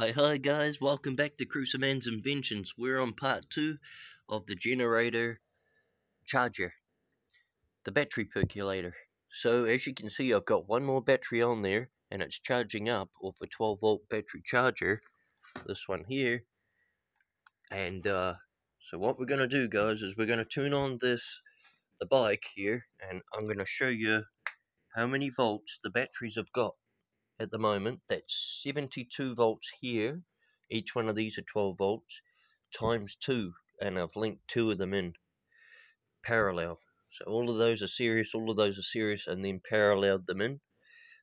Hi guys, welcome back to cruzermans Inventions. We're on part 2 of the generator charger, the battery percolator. So as you can see, I've got one more battery on there and it's charging up off a 12 volt battery charger, this one here. And so what we're going to do, guys, is we're going to turn on the bike here, and I'm going to show you how many volts the batteries have got at the moment. That's 72 volts here. Each one of these are 12 volts times 2, and I've linked 2 of them in parallel. So all of those are series, and then paralleled them in.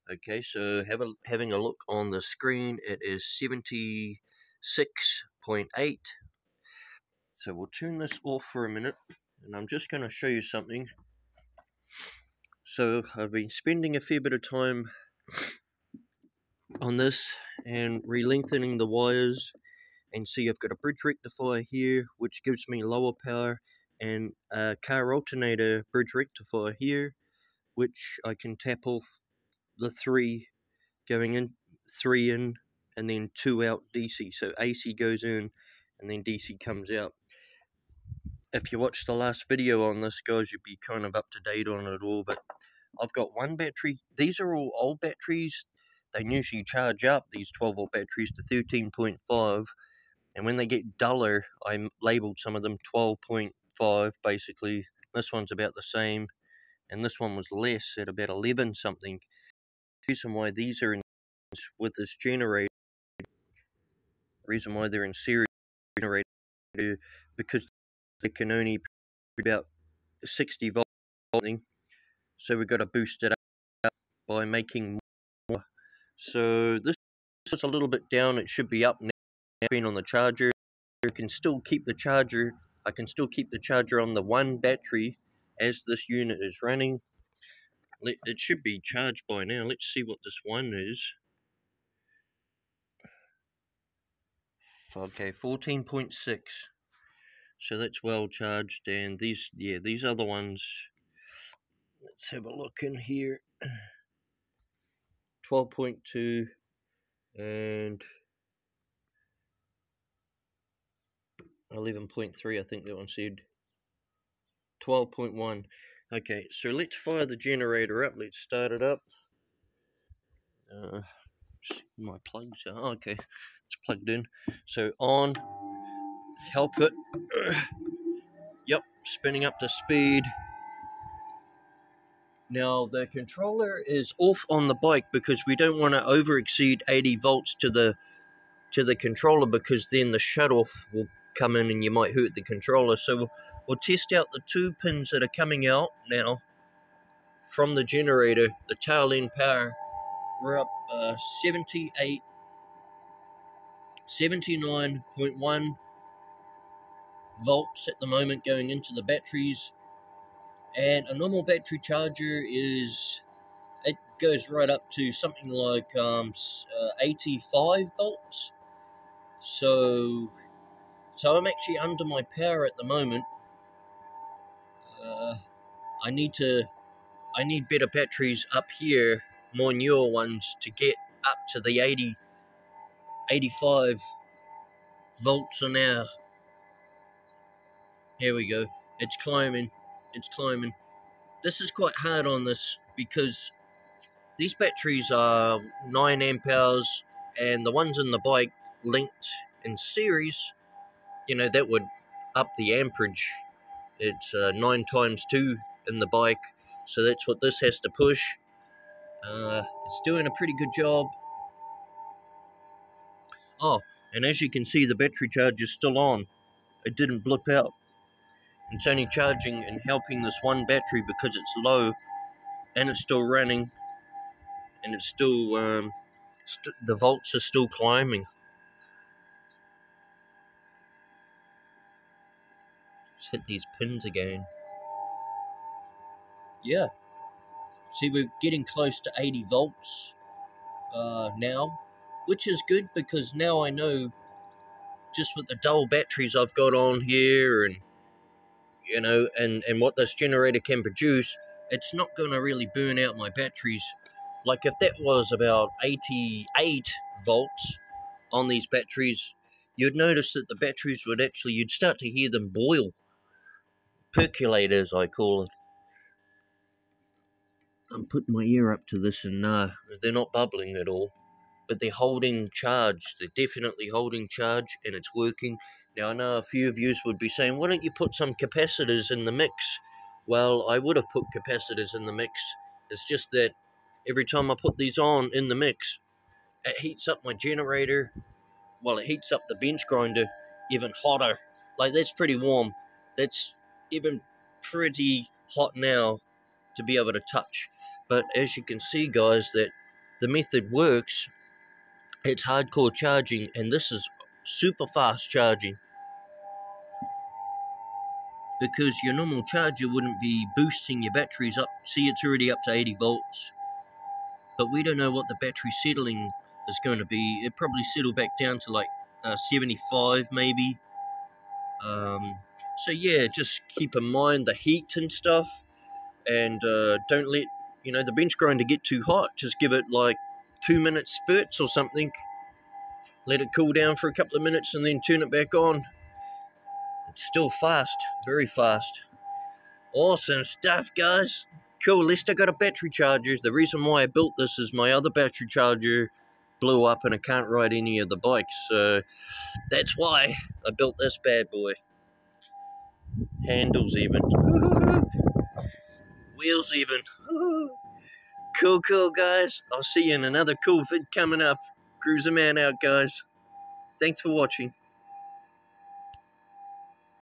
Okay, so having a look on the screen, it is 76.8. So we'll turn this off for a minute, and I'm just going to show you something. So I've been spending a fair bit of time on this and re-lengthening the wires, and see I've got a bridge rectifier here which gives me lower power, and a car alternator bridge rectifier here which I can tap off the 3 going in, 3 in and then 2 out DC. So AC goes in and then DC comes out. If you watched the last video on this, guys, you'd be kind of up to date on it all. But I've got one battery. These are all old batteries. They usually charge up, these 12 volt batteries, to 13.5, and when they get duller, I labeled some of them 12.5 basically. This one's about the same, and this one was less at about 11 something. The reason why these are in with this generator, reason why they're in series generator, because they can only be about 60 volts, so we've got to boost it up by making more. So this is a little bit down. It should be up now. Been on the charger. I can still keep the charger. I can still keep the charger on the one battery as this unit is running. It should be charged by now. Let's see what this one is. Okay, 14.6. So that's well charged, and these other ones. Let's have a look in here. 12.2 and 11.3, I think that one said. 12.1. Okay, so let's fire the generator up. Let's start it up. My plugs are okay. It's plugged in. So on. Help it. Yep, spinning up to speed. Now the controller is off on the bike because we don't want to over exceed 80 volts to the controller, because then the shut-off will come in and you might hurt the controller. So we'll test out the 2 pins that are coming out now from the generator, the tail end power. We're up 79.1 volts at the moment going into the batteries, and a normal battery charger it goes right up to something like 85 volts. So I'm actually under my power at the moment. I need better batteries up here, more newer ones, to get up to the 85 volts an hour. Here we go. It's climbing. It's climbing. This is quite hard on this because these batteries are 9 amp hours, and the ones in the bike linked in series, that would up the amperage. It's 9 times 2 in the bike, so that's what this has to push. It's doing a pretty good job. Oh, and as you can see, the battery charge is still on. It didn't blip out. It's only charging and helping this one battery because it's low, and it's still running, and it's still the volts are still climbing. Let's hit these pins again. Yeah, see, we're getting close to 80 volts now, which is good because now I know, just with the dull batteries I've got on here, and and what this generator can produce, it's not going to really burn out my batteries. Like if that was about 88 volts, on these batteries, you'd notice that the batteries would actually, you'd start to hear them boil. Percolate, as I call it. I'm putting my ear up to this, and they're not bubbling at all. But they're holding charge. They're definitely holding charge, and it's working. Now, I know a few of you would be saying, why don't you put some capacitors in the mix? Well, I would have put capacitors in the mix. It's just that every time I put these on in the mix, it heats up my generator. Well, it heats up the bench grinder even hotter. Like, that's pretty warm. That's even pretty hot now to be able to touch. But as you can see, guys, that the method works. It's hardcore charging, and this is super fast charging, because your normal charger wouldn't be boosting your batteries up. See, it's already up to 80 volts, but we don't know what the battery settling is going to be. It probably settle back down to like 75 maybe. So yeah, just keep in mind the heat and stuff, and don't let the bench grinder get too hot. Just give it like 2-minute spurts or something. Let it cool down for a couple of minutes and then turn it back on. It's still fast, very fast. Awesome stuff, guys. Cool, at least I got a battery charger. The reason why I built this is my other battery charger blew up and I can't ride any of the bikes. So that's why I built this bad boy. Handles even. Wheels even. Cool, guys. I'll see you in another cool vid coming up. Cruzerman out, guys. Thanks for watching.